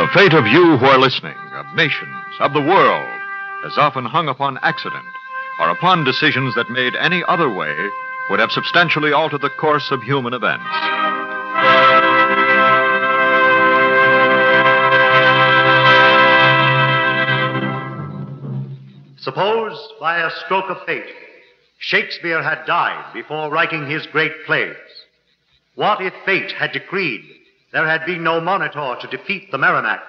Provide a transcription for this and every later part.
The fate of you who are listening, of nations, of the world, has often hung upon accident or upon decisions that made any other way would have substantially altered the course of human events. Suppose, by a stroke of fate, Shakespeare had died before writing his great plays. What if fate had decreed there had been no Monitor to defeat the Merrimac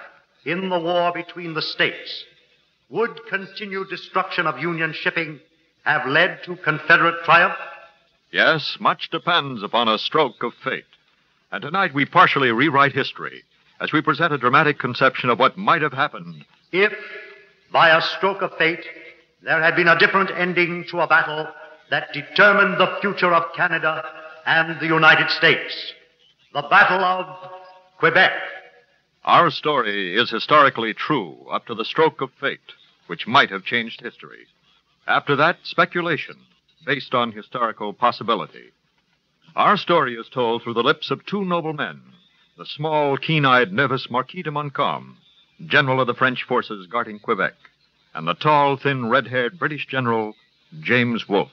in the war between the states? Would continued destruction of Union shipping have led to Confederate triumph? Yes, much depends upon a stroke of fate. And tonight we partially rewrite history as we present a dramatic conception of what might have happened if, by a stroke of fate, there had been a different ending to a battle that determined the future of Canada and the United States. The Battle of Quebec. Our story is historically true up to the stroke of fate, which might have changed history. After that, speculation, based on historical possibility. Our story is told through the lips of two noble men, the small, keen-eyed, nervous Marquis de Montcalm, general of the French forces guarding Quebec, and the tall, thin, red-haired British general, James Wolfe.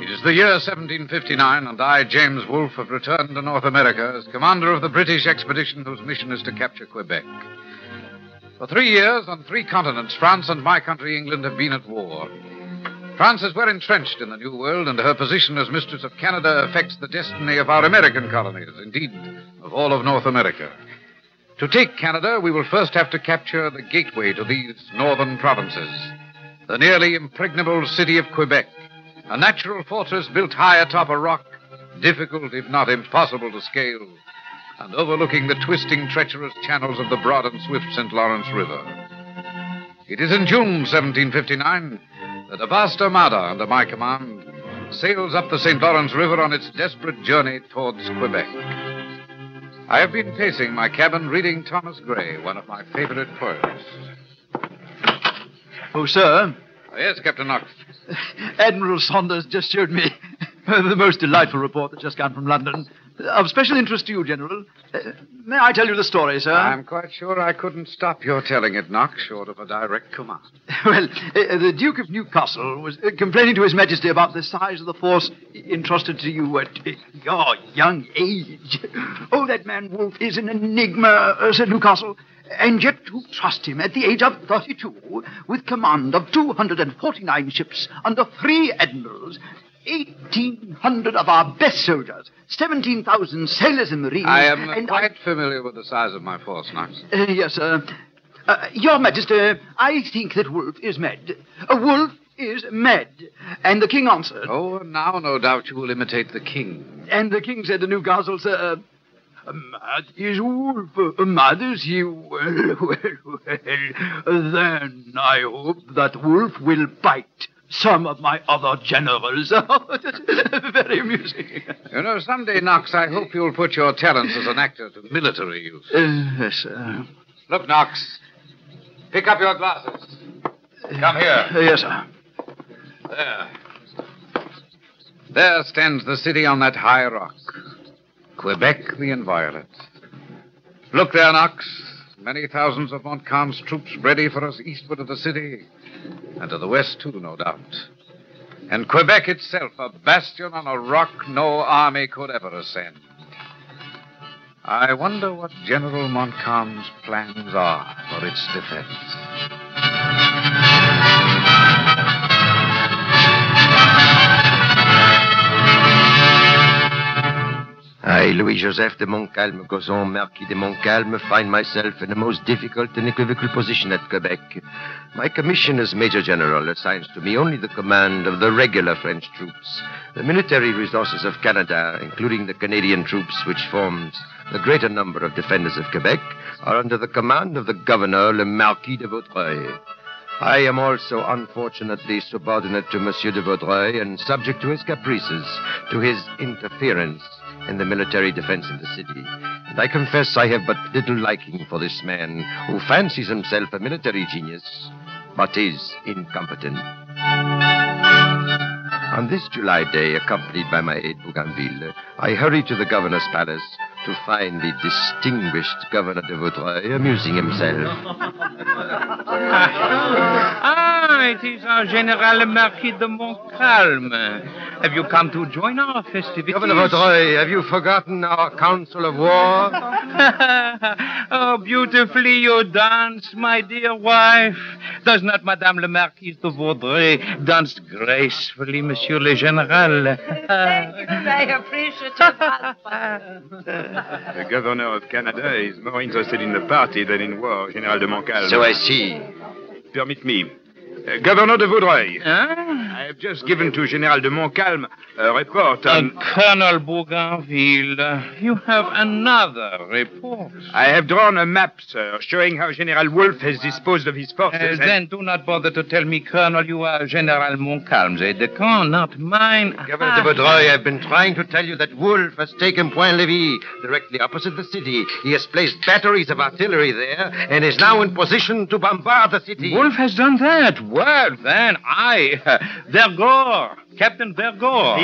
It is the year 1759, and I, James Wolfe, have returned to North America as commander of the British expedition whose mission is to capture Quebec. For 3 years, on 3 continents, France and my country, England, have been at war. France is well entrenched in the New World, and her position as mistress of Canada affects the destiny of our American colonies, indeed, of all of North America. To take Canada, we will first have to capture the gateway to these northern provinces, the nearly impregnable city of Quebec, a natural fortress built high atop a rock, difficult if not impossible to scale, and overlooking the twisting, treacherous channels of the broad and swift St. Lawrence River. It is in June 1759 that a vast armada under my command sails up the St. Lawrence River on its desperate journey towards Quebec. I have been pacing my cabin reading Thomas Gray, one of my favorite poets. Oh, sir. Yes, Captain Knox. Admiral Saunders just showed me the most delightful report that just come from London. Of special interest to you, General. May I tell you the story, sir? I'm quite sure I couldn't stop your telling it, Knox, short of a direct command. Well, the Duke of Newcastle was complaining to His Majesty about the size of the force entrusted to you at your young age. Oh, that man Wolfe is an enigma, said Newcastle. And yet to trust him at the age of 32 with command of 249 ships under 3 admirals, 1,800 of our best soldiers, 17,000 sailors and marines. I am quite familiar with the size of my force, Knox. Yes, sir. Your Majesty, I think that Wolfe is mad. Wolfe is mad. And the king answered. Oh, and now no doubt you will imitate the king. And the king said to Newcastle, sir, mad is Wolfe, mad is he. Well, then I hope that Wolfe will bite some of my other generals. Very amusing. You know, someday, Knox, I hope you'll put your talents as an actor to military use. Yes, sir. Look, Knox, pick up your glasses. Come here. Yes, sir. There. There stands the city on that high rock. Quebec the Inviolate. Look there, Knox. Many thousands of Montcalm's troops ready for us eastward of the city. And to the west, too, no doubt. And Quebec itself, a bastion on a rock no army could ever ascend. I wonder what General Montcalm's plans are for its defense. I, Louis-Joseph de Montcalm, Gozon, Marquis de Montcalm, find myself in the most difficult and equivocal position at Quebec. My commission as Major General assigns to me only the command of the regular French troops. The military resources of Canada, including the Canadian troops, which forms the greater number of defenders of Quebec, are under the command of the governor, le Marquis de Vaudreuil. I am also unfortunately subordinate to Monsieur de Vaudreuil and subject to his caprices, to his interference in the military defense of the city. And I confess I have but little liking for this man who fancies himself a military genius, but is incompetent. On this July day, accompanied by my aide Bougainville, I hurried to the governor's palace to find the distinguished Governor de Vaudreuil amusing himself. It is our General Marquis de Montcalm. Have you come to join our festivities? Governor Vaudreuil, have you forgotten our council of war? Oh, beautifully you dance, my dear wife. Does not Madame la Marquise de Vaudreuil dance gracefully, Monsieur le Général? Thank you, my appreciative husband. The governor of Canada is more interested in the party than in war, General de Montcalm. So I see. Permit me. Governor de Vaudreuil, Huh? I have just given to General de Montcalm a report on... Colonel Bougainville, you have another report. I have drawn a map, sir, showing how General Wolfe has disposed of his forces. Then do not bother to tell me, Colonel, you are General Montcalm's aide-de-camp, not mine. Governor de Vaudreuil, I've been trying to tell you that Wolfe has taken Point-Levis, directly opposite the city. He has placed batteries of artillery there and is now in position to bombard the city. Wolfe has done that. Well, then, Vergor, Captain Vergor.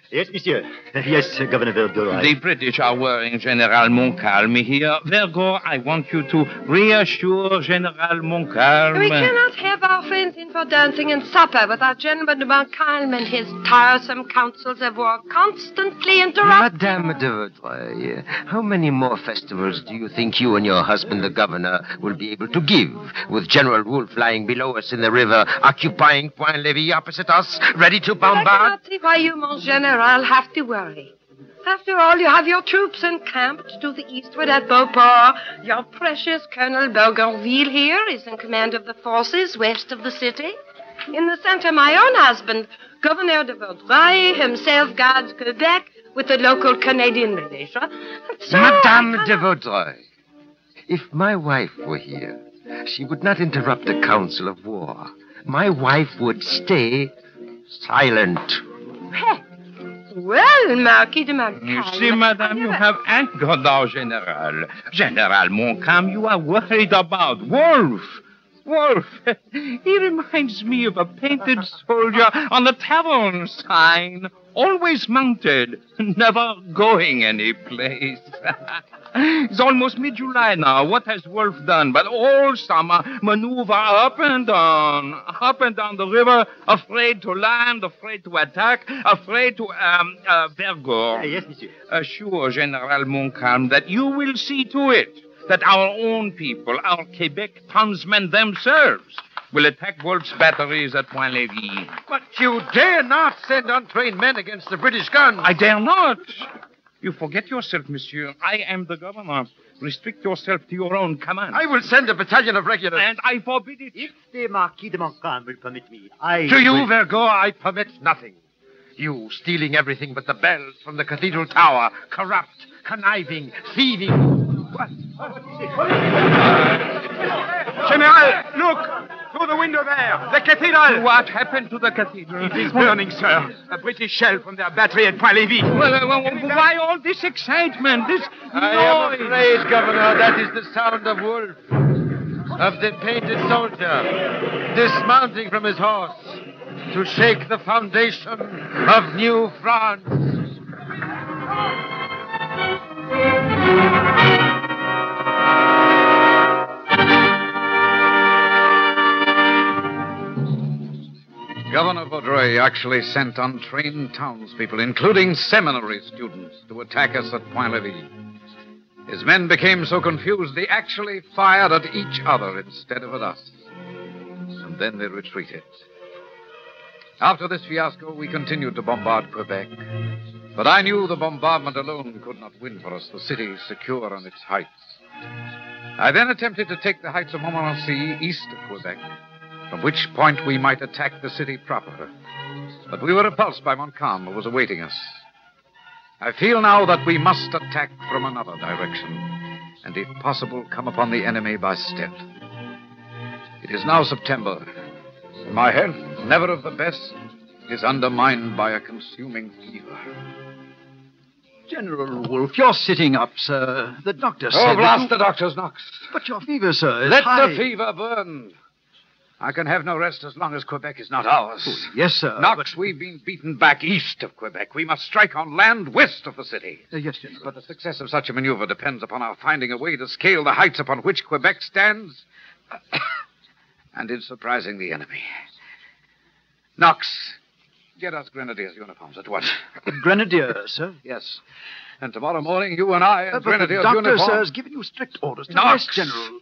Yes, monsieur. Yes, Governor Vergor. The British are worrying General Montcalm here. Vergor, I want you to reassure General Montcalm. We cannot have our friends in for dancing and supper without General de Montcalm and his tiresome councils of war constantly interrupted. Madame de Vaudreuil, how many more festivals do you think you and your husband, the governor, will be able to give, with General Wolfe lying below us in the river, occupying Point-Levis opposite us, ready to But I bombard? cannot see why you, Mon General, have to worry. After all, you have your troops encamped to the eastward at Beauport. Your precious Colonel Bougainville here is in command of the forces west of the city. In the center, my own husband, Governor de Vaudreuil, himself guards Quebec with the local Canadian militia. And so Madame de Vaudreuil, if my wife were here, she would not interrupt the council of war. My wife would stay silent. Well, Marquis de Montcalm. You see, madame, you have angered our general. General Montcalm, you are worried about Wolfe. Wolfe, he reminds me of a painted soldier on the tavern sign, always mounted, never going anyplace. It's almost mid-July now. What has Wolfe done but all summer maneuver up and down the river, afraid to land, afraid to attack, afraid to, Vergor. Yes, monsieur. Assure General Montcalm that you will see to it that our own people, our Quebec townsmen themselves, will attack Wolfe's batteries at Point-Levis. But you dare not send untrained men against the British guns. I dare not. You forget yourself, monsieur. I am the governor. Restrict yourself to your own command. I will send a battalion of regulars. And I forbid it. If the Marquis de Montcalm will permit me, To you, Vergor, I permit nothing. You stealing everything but the bells from the cathedral tower, corrupt, conniving, thieving. What? General, look! Through the window there! The cathedral! What happened to the cathedral? It is burning, sir. A British shell from their battery at Point-Levis. Why all this excitement, this I am noise? afraid, Governor, that is the sound of Wolfe, of the painted soldier, dismounting from his horse to shake the foundation of New France. Governor Vaudreuil actually sent untrained townspeople, including seminary students, to attack us at Point-Levis. His men became so confused they actually fired at each other instead of at us. And then they retreated. After this fiasco, we continued to bombard Quebec. But I knew the bombardment alone could not win for us, the city secure on its heights. I then attempted to take the heights of Montmorency east of Quebec, from which point we might attack the city proper. But we were repulsed by Montcalm, who was awaiting us. I feel now that we must attack from another direction, and if possible, come upon the enemy by stealth. It is now September, and my health, never of the best, is undermined by a consuming fever. General Wolfe, you're sitting up, sir. The doctor said... Oh, blast the doctor's knocks. But your fever, sir, is Let high. the fever burn. I can have no rest as long as Quebec is not ours. Oh, yes, sir. Knox, we've been beaten back east of Quebec. We must strike on land west of the city. Yes, General. But the success of such a maneuver depends upon our finding a way to scale the heights upon which Quebec stands and in surprising the enemy. Knox, get us Grenadiers' uniforms at once. Grenadiers, sir? Yes. And tomorrow morning, you and I in Grenadiers' but the doctor, uniforms... sir, has given you strict orders to Knox! rest, General.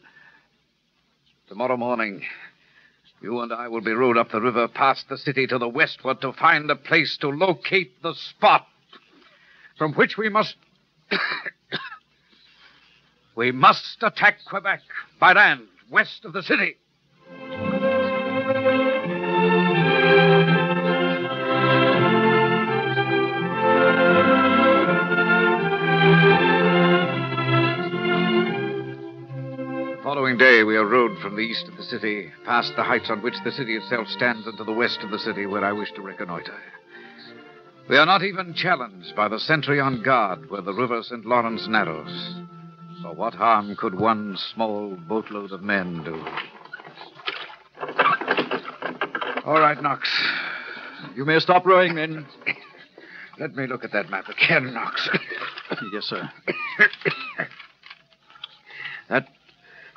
Tomorrow morning, you and I will be rowed up the river past the city to the westward to find a place to locate the spot from which we must... we must attack Quebec by land west of the city. The following day, we are rowed from the east of the city, past the heights on which the city itself stands, and to the west of the city, where I wish to reconnoiter. We are not even challenged by the sentry on guard where the river St. Lawrence narrows. For what harm could one small boatload of men do? All right, Knox. You may stop rowing, men. Let me look at that map again, Knox. Yes, sir. That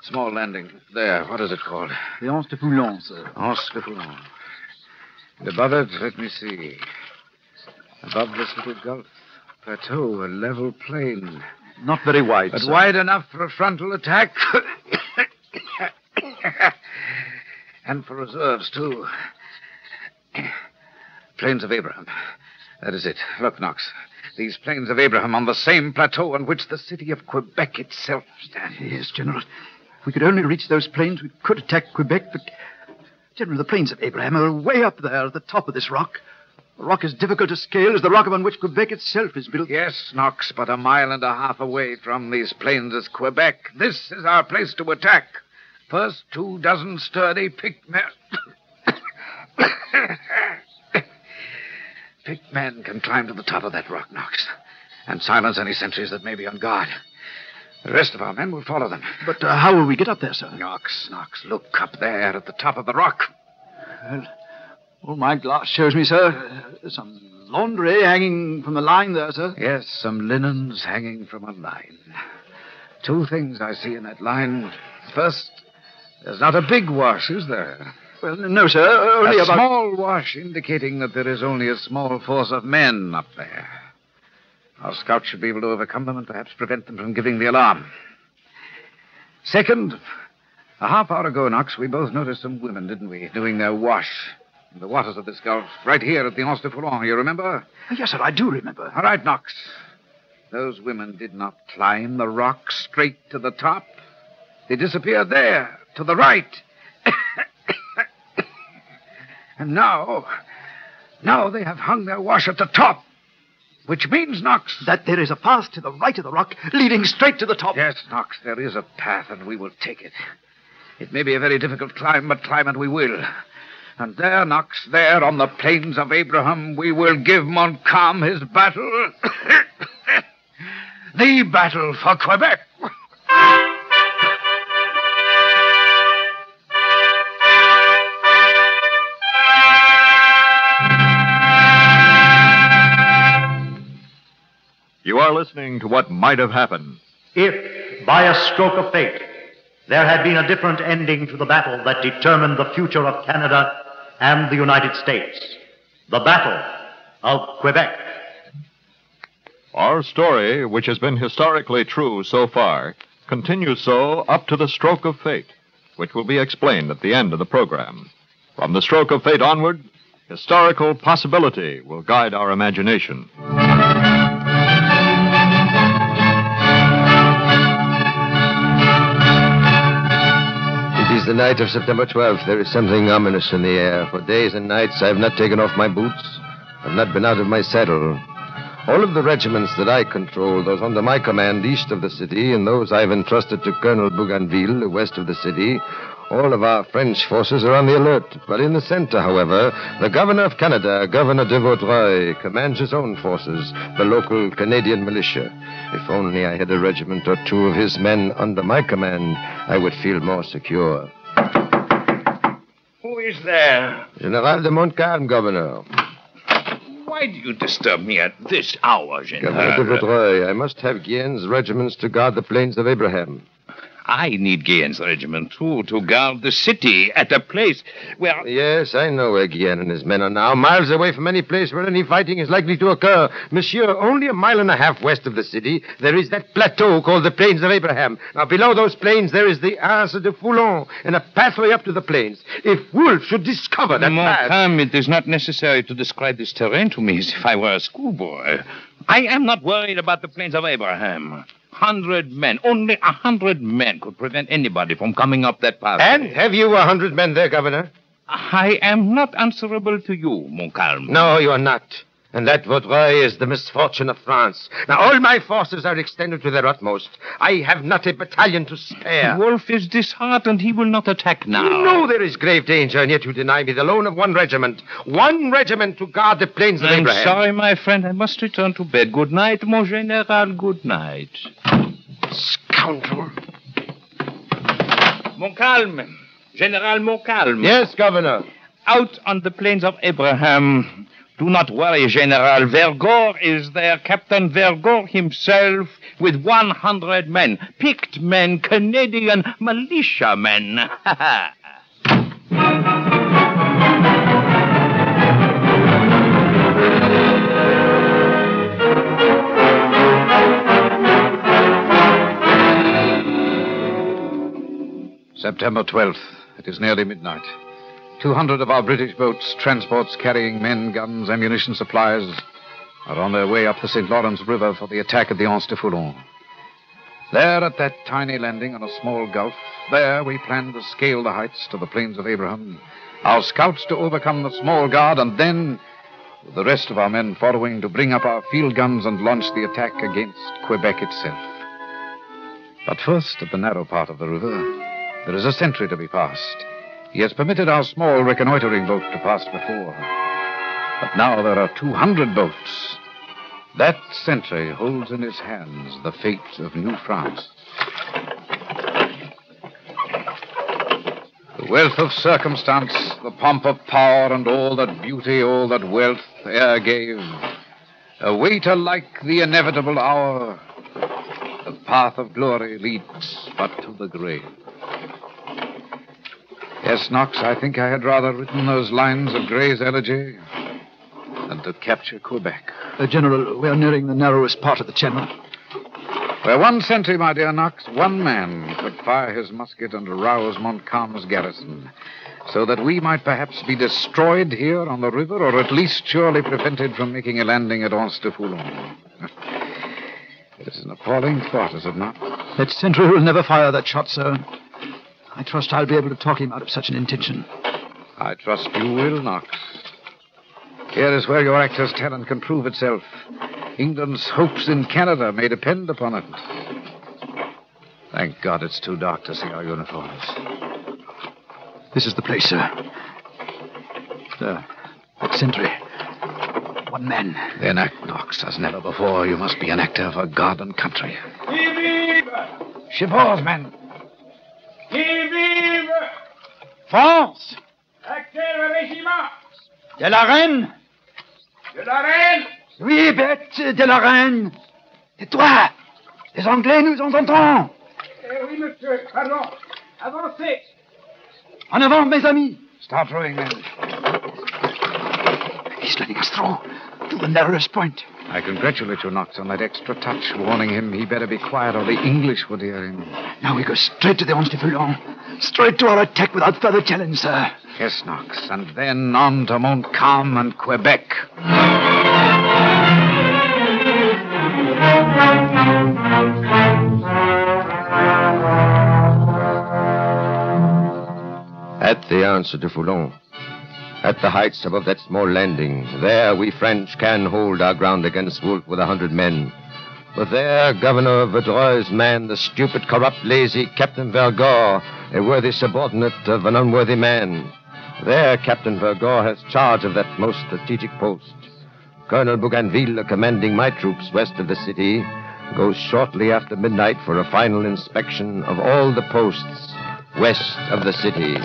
small landing there, what is it called? The Anse de Foulon, sir. Anse de Foulon. And above it, let me see. Above this little gulf, plateau, a level plain. Not very wide, But sir. wide enough for a frontal attack. And for reserves, too. Plains of Abraham. That is it. Look, Knox. These plains of Abraham on the same plateau on which the city of Quebec itself stands. Yes, General. If we could only reach those plains, we could attack Quebec, but... General, the plains of Abraham are way up there at the top of this rock. A rock as difficult to scale as the rock upon which Quebec itself is built. Yes, Knox, but 1.5 miles away from these plains is Quebec. This is our place to attack. First, 24 sturdy picked men... picked men can climb to the top of that rock, Knox, and silence any sentries that may be on guard. The rest of our men will follow them. But how will we get up there, sir? Knox, look up there at the top of the rock. Well, all my glass shows me, sir, some laundry hanging from the line there, sir. Yes, some linens hanging from a line. 2 things I see in that line. First, there's not a big wash, is there? Well, no, sir, only a about... small wash indicating that there is only a small force of men up there. Our scouts should be able to overcome them and perhaps prevent them from giving the alarm. Second, a half hour ago, Knox, we both noticed some women, didn't we, doing their wash in the waters of this gulf, right here at the Anse de Foulon, you remember? Yes, sir, I do remember. All right, Knox. Those women did not climb the rock straight to the top. They disappeared there, to the right. And now they have hung their wash at the top. Which means, Knox... that there is a path to the right of the rock leading straight to the top. Yes, Knox, there is a path, and we will take it. It may be a very difficult climb, but climb it we will. And there, Knox, there on the plains of Abraham, we will give Montcalm his battle. The battle for Quebec. You are listening to What Might Have Happened. If, by a stroke of fate, there had been a different ending to the battle that determined the future of Canada and the United States, the Battle of Quebec. Our story, which has been historically true so far, continues so up to the stroke of fate, which will be explained at the end of the program. From the stroke of fate onward, historical possibility will guide our imagination. It is the night of September 12th. There is something ominous in the air. For days and nights, I have not taken off my boots. I have not been out of my saddle. All of the regiments that I control, those under my command east of the city, and those I've entrusted to Colonel Bougainville, west of the city, all of our French forces are on the alert. But in the center, however, the governor of Canada, Governor de Vaudreuil, commands his own forces, the local Canadian militia. If only I had a regiment or 2 of his men under my command, I would feel more secure. is there? General de Montcalm, Governor. Why do you disturb me at this hour, Governor de General? Vaudreuil, I must have Guillen's regiments to guard the plains of Abraham. I need Guillen's regiment, too, to guard the city at a place where... Yes, I know where Guillen and his men are now, miles away from any place where any fighting is likely to occur. Monsieur, only a mile and a half west of the city, there is that plateau called the Plains of Abraham. Now, below those plains, there is the Anse de Foulon and a pathway up to the plains. If Wolfe should discover that path... Montcalm, it is not necessary to describe this terrain to me as if I were a schoolboy. I am not worried about the Plains of Abraham. 100 men, only 100 men could prevent anybody from coming up that path. And have you 100 men there, Governor? I am not answerable to you, Montcalm. No, you are not. And that Vaudreuil is the misfortune of France. Now, all my forces are extended to their utmost. I have not a battalion to spare. Wolfe is disheartened. He will not attack now. You know there is grave danger, and yet you deny me the loan of one regiment. One regiment to guard the plains of Abraham. I'm sorry, my friend. I must return to bed. Good night, mon général. Good night. Scoundrel. Montcalm. General Montcalm. Yes, Governor. Out on the plains of Abraham. Do not worry, General. Vergor is there. Captain Vergor himself with 100 men. Picked men, Canadian militia men. September 12th. It is nearly midnight. 200 of our British boats, transports carrying men, guns, ammunition, supplies, are on their way up the St. Lawrence River for the attack at the Anse de Foulon. There, at that tiny landing on a small gulf, there we plan to scale the heights to the Plains of Abraham, our scouts to overcome the small guard, and then, with the rest of our men following, to bring up our field guns and launch the attack against Quebec itself. But first, at the narrow part of the river, there is a sentry to be passed. He has permitted our small reconnoitering boat to pass before. But now there are 200 boats. That sentry holds in his hands the fate of New France. The wealth of circumstance, the pomp of power, and all that beauty, all that wealth e'er gave, await alike the inevitable hour. The path of glory leads but to the grave. Yes, Knox, I think I had rather written those lines of Gray's elegy than to capture Quebec. General, we are nearing the narrowest part of the channel. Where one sentry, my dear Knox, one man could fire his musket and rouse Montcalm's garrison, so that we might perhaps be destroyed here on the river, or at least surely prevented from making a landing at Anse de Foulon. It is an appalling thought, is it not? That sentry will never fire that shot, sir. I trust I'll be able to talk him out of such an intention. I trust you will, Knox. Here is where your actor's talent can prove itself. England's hopes in Canada may depend upon it. Thank God it's too dark to see our uniforms. This is the place, sir. There, that sentry. One man. Then act, Knox, as never before. You must be an actor for God and country. Chiffons, men. Qui vive? France! À quel régiment? De la Reine! De la Reine? Oui, bête de la Reine! Tais-toi! Les Anglais nous entendront! Oui, monsieur, pardon. Avancez! En avant, mes amis! Start rowing, men. He's letting us through to the narrowest point. I congratulate you, Knox, on that extra touch, warning him he better be quiet or the English would hear him. Now we go straight to the Anse de Foulon. Straight to our attack without further challenge, sir. Yes, Knox, and then on to Montcalm and Quebec. At the Anse de Foulon, at the heights above that small landing, there we French can hold our ground against Wolfe with 100 men. But there, Governor Vaudreuil's man, the stupid, corrupt, lazy Captain Vergor, a worthy subordinate of an unworthy man. There, Captain Vergor has charge of that most strategic post. Colonel Bougainville, commanding my troops west of the city, goes shortly after midnight for a final inspection of all the posts west of the city.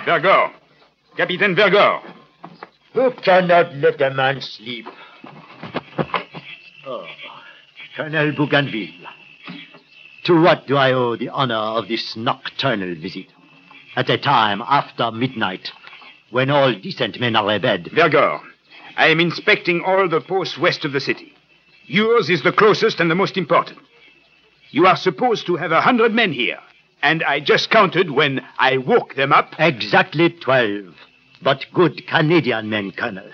Vergor. Captain Vergor. Who cannot let a man sleep? Oh, Colonel Bougainville. To what do I owe the honor of this nocturnal visit? At a time after midnight, when all decent men are abed. Vergor, I am inspecting all the posts west of the city. Yours is the closest and the most important. You are supposed to have 100 men here, and I just counted when I woke them up. Exactly 12. But good Canadian men, Colonel.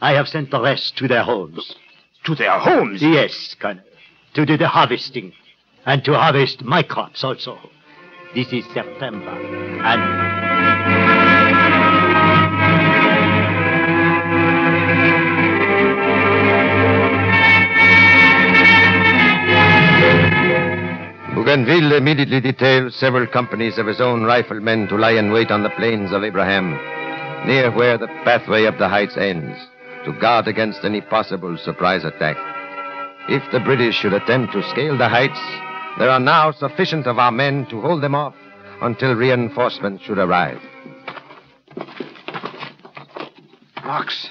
I have sent the rest to their homes. To their homes? Yes, Colonel. To do the harvesting. And to harvest my crops also. This is September, and... Bougainville immediately detailed several companies of his own riflemen to lie in wait on the plains of Abraham, near where the pathway up the heights ends, to guard against any possible surprise attack. If the British should attempt to scale the heights, there are now sufficient of our men to hold them off until reinforcements should arrive. Knox,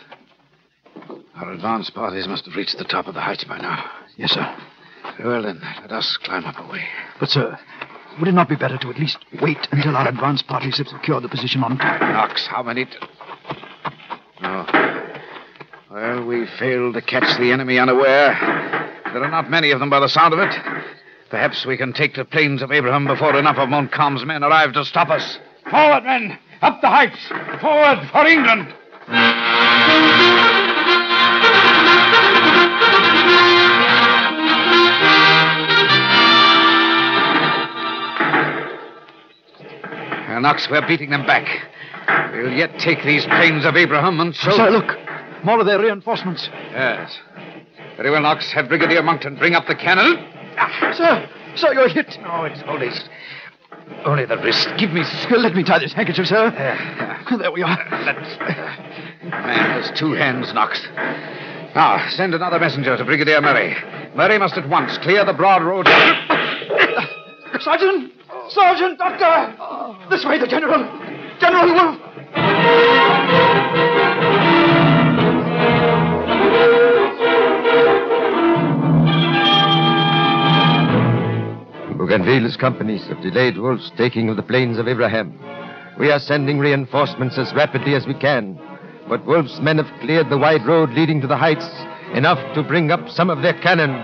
our advance parties must have reached the top of the heights by now. Yes, sir. Well, then, let us climb up a way. But, sir, would it not be better to at least wait until our advance parties have secured the position on top? Knox, how many... No. Well, we failed to catch the enemy unaware. There are not many of them by the sound of it. Perhaps we can take the plains of Abraham before enough of Montcalm's men arrive to stop us. Forward, men! Up the heights! Forward for England! Knox, we're beating them back. We'll yet take these plains of Abraham and so... Sir, look. More of their reinforcements. Yes. Very well, Knox. Have Brigadier Monckton bring up the cannon. Sir, you're hit. No, it's only the wrist. Give me... Let me tie this handkerchief, sir. There we are. Man has two hands, Knox. Now, send another messenger to Brigadier Murray. Murray must at once clear the broad road. Sergeant! Sergeant! Doctor! This way, the General! General Wolfe! Bougainville's companies have delayed Wolfe's taking of the plains of Abraham. We are sending reinforcements as rapidly as we can, but Wolfe's men have cleared the wide road leading to the heights, enough to bring up some of their cannon.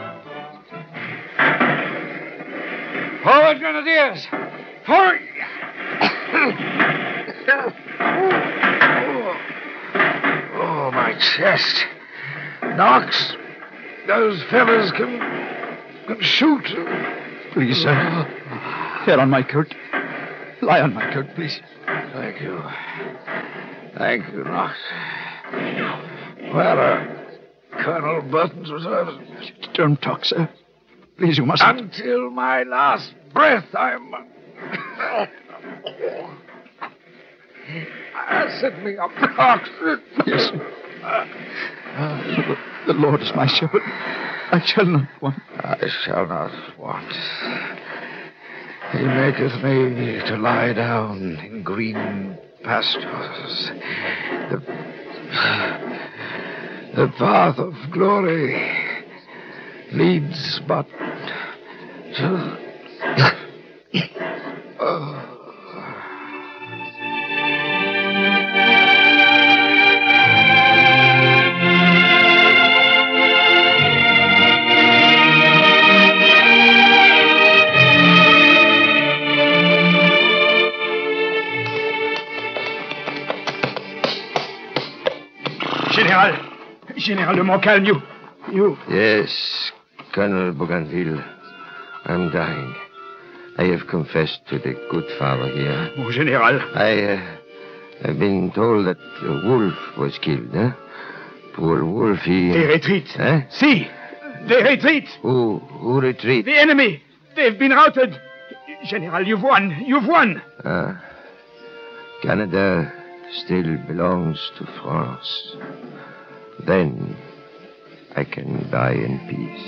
Forward, Grenadiers! Forward! Oh, my chest. Knox, those fellas can shoot. Please, sir. Here on my coat. Lie on my coat, please. Thank you. Thank you, Knox. Where are Colonel Burton's reserves? Don't talk, sir. Please, you mustn't. Until my last breath, set me up, Knox. Yes, sir. The Lord is my shepherd. I shall not want. I shall not want. He maketh me to lie down in green pastures. The path of glory leads but to... General de Montcalm, you... Yes, Colonel Bougainville. I'm dying. I have confessed to the good father here. Mon General. I've been told that Wolfe was killed, huh? Poor Wolfe, he... They retreat. Huh? See, they retreat. Who retreat? The enemy. They've been routed. General, you've won. You've won. Canada still belongs to France. Then I can die in peace.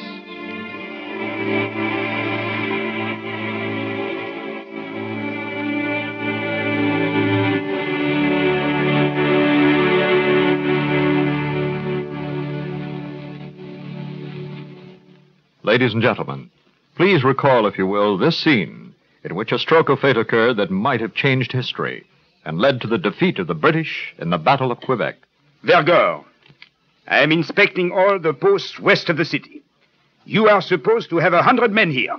Ladies and gentlemen, please recall, if you will, this scene in which a stroke of fate occurred that might have changed history and led to the defeat of the British in the Battle of Quebec. Vergor, I am inspecting all the posts west of the city. You are supposed to have 100 men here,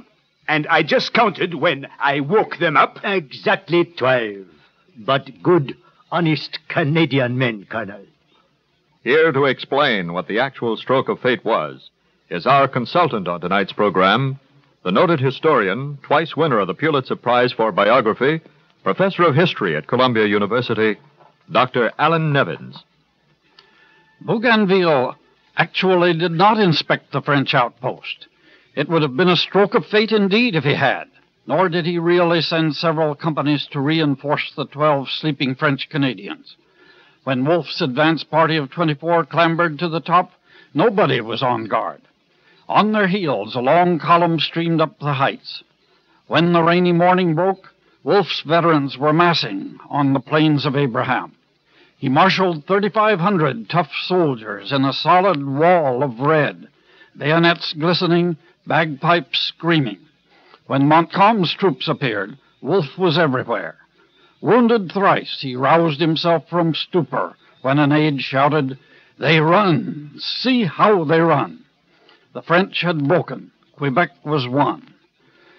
and I just counted when I woke them up. Exactly 12. But good, honest Canadian men, Colonel. Here to explain what the actual stroke of fate was is our consultant on tonight's program, the noted historian, twice winner of the Pulitzer Prize for Biography, professor of history at Columbia University, Dr. Alan Nevins. Bougainville actually did not inspect the French outpost. It would have been a stroke of fate indeed if he had, nor did he really send several companies to reinforce the 12 sleeping French Canadians. When Wolfe's advance party of 24 clambered to the top, nobody was on guard. On their heels, a long column streamed up the heights. When the rainy morning broke, Wolfe's veterans were massing on the Plains of Abraham. He marshaled 3,500 tough soldiers in a solid wall of red, bayonets glistening, bagpipes screaming. When Montcalm's troops appeared, Wolfe was everywhere. Wounded thrice, he roused himself from stupor when an aide shouted, "They run! See how they run!" The French had broken. Quebec was won.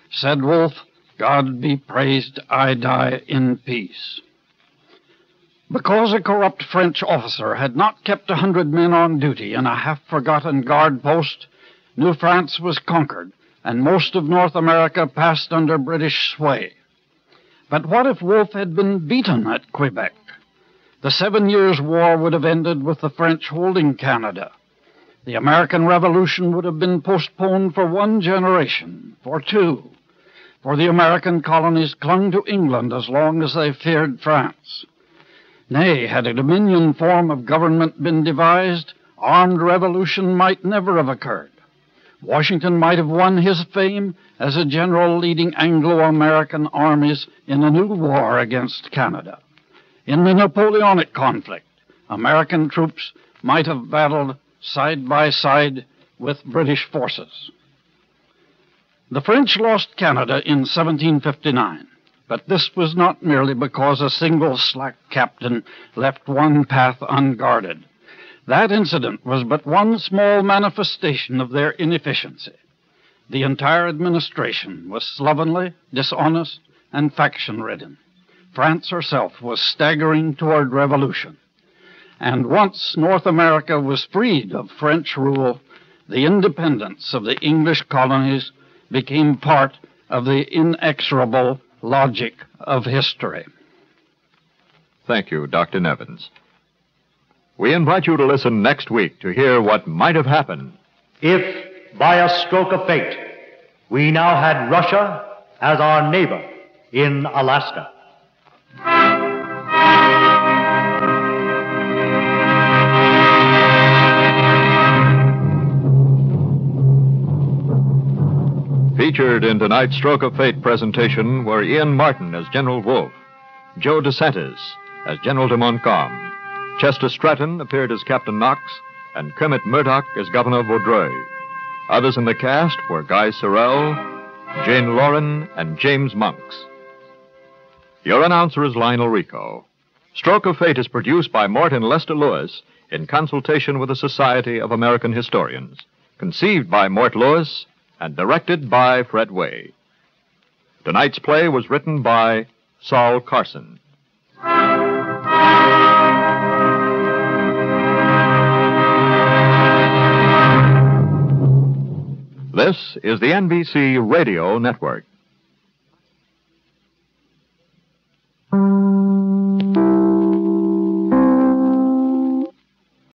Said Wolfe, "God be praised, I die in peace." Because a corrupt French officer had not kept 100 men on duty in a half-forgotten guard post, New France was conquered, and most of North America passed under British sway. But what if Wolfe had been beaten at Quebec? The 7 Years' War would have ended with the French holding Canada. The American Revolution would have been postponed for 1 generation, for 2. For the American colonies clung to England as long as they feared France. Nay, had a Dominion form of government been devised, armed revolution might never have occurred. Washington might have won his fame as a general leading Anglo-American armies in a new war against Canada. In the Napoleonic conflict, American troops might have battled side by side with British forces. The French lost Canada in 1759, but this was not merely because a single slack captain left one path unguarded. That incident was but one small manifestation of their inefficiency. The entire administration was slovenly, dishonest, and faction-ridden. France herself was staggering toward revolution. And once North America was freed of French rule, the independence of the English colonies became part of the inexorable logic of history. Thank you, Dr. Nevins. We invite you to listen next week to hear what might have happened if, by a stroke of fate, we now had Russia as our neighbor in Alaska. Featured in tonight's Stroke of Fate presentation were Ian Martin as General Wolfe, Joe DeSantis as General de Montcalm, Chester Stratton appeared as Captain Knox, and Kermit Murdoch as Governor Vaudreuil. Others in the cast were Guy Sorrell, Jane Lauren, and James Monks. Your announcer is Lionel Rico. Stroke of Fate is produced by Mort and Lester Lewis in consultation with the Society of American Historians, conceived by Mort Lewis and directed by Fred Way. Tonight's play was written by Saul Carson. This is the NBC Radio Network.